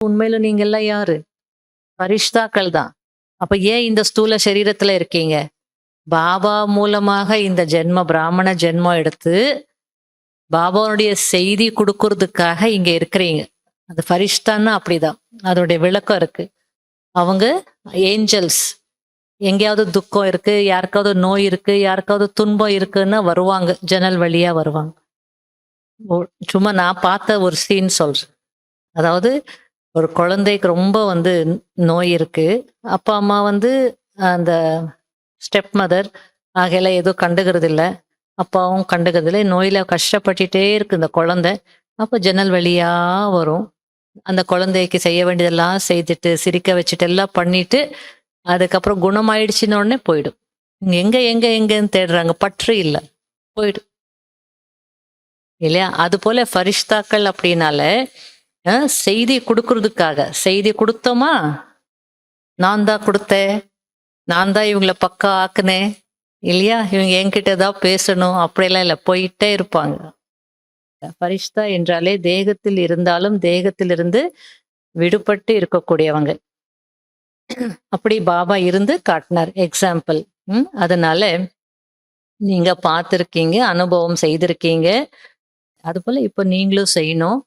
உண்மையில நீங்க எல்லாம் யாரு? பரிஷ்தாக்கள் தான். அப்ப ஏன் இந்த ஸ்தூல சரீரத்துல இருக்கீங்க? பாபா மூலமாக இந்த பிராமண ஜென்மம் எடுத்து, பாபாவுடைய செய்தி குடுக்குறதுக்காக இங்க இருக்கிறீங்க. அது ஃபரிஷ்தான்னா அப்படிதான். அதோடைய விளக்கம் இருக்கு. அவங்க ஏஞ்சல்ஸ். எங்கேயாவது துக்கம் இருக்கு, யாருக்காவது நோய் இருக்கு, யாருக்காவது துன்பம் இருக்குன்னா வருவாங்க. ஜன்னல் வழியா வருவாங்க. ஒ சும்மா நான் பார்த்த ஒரு சீன் சொல்றேன். அதாவது ஒரு குழந்தைக்கு ரொம்ப நோய் இருக்கு. அப்பா, அம்மா அந்த ஸ்டெப் மதர் ஆகையில எதுவும் கண்டுக்கிறது இல்ல. அப்பாவும் கண்டுக்கிறது இல்ல. நோயில கஷ்டப்பட்டுட்டே இருக்கு இந்த குழந்தை. அப்ப ஜன்னல் வழியா வரும். அந்த குழந்தைக்கு செய்ய வேண்டியதெல்லாம் செய்துட்டு, சிரிக்க வச்சுட்டு, எல்லாம் பண்ணிட்டு, அதுக்கப்புறம் குணமாயிடுச்சுன்ன உடனே போயிடும். எங்க, எங்க, எங்கன்னு தேடுறாங்க. பற்று இல்ல. போயிடும். இல்லையா? அதுபோல ஃபரிஷ்தாக்கள் அப்படின்னால, செய்தி குடுக்குறதுக்காக. செய்தி குடுத்தோமா, நான் தான் குடுத்தேன். நான் தான் இவங்கள பக்கா ஆக்குனேன். இல்லையா? இவங்க என்கிட்ட தான் பேசணும். அப்படியெல்லாம் இல்ல. போயிட்டே இருப்பாங்க. ஃபரிஷ்தா என்றாலே தேகத்தில் இருந்தாலும், தேகத்திலிருந்து விடுபட்டு இருக்கக்கூடியவங்க. அப்படி பாபா இருந்து காட்டினார். எக்ஸாம்பிள். அதனால நீங்க பார்த்திருக்கீங்க, அனுபவம் செய்திருக்கீங்க. அதுபோல இப்ப நீங்களும் செய்யணும்.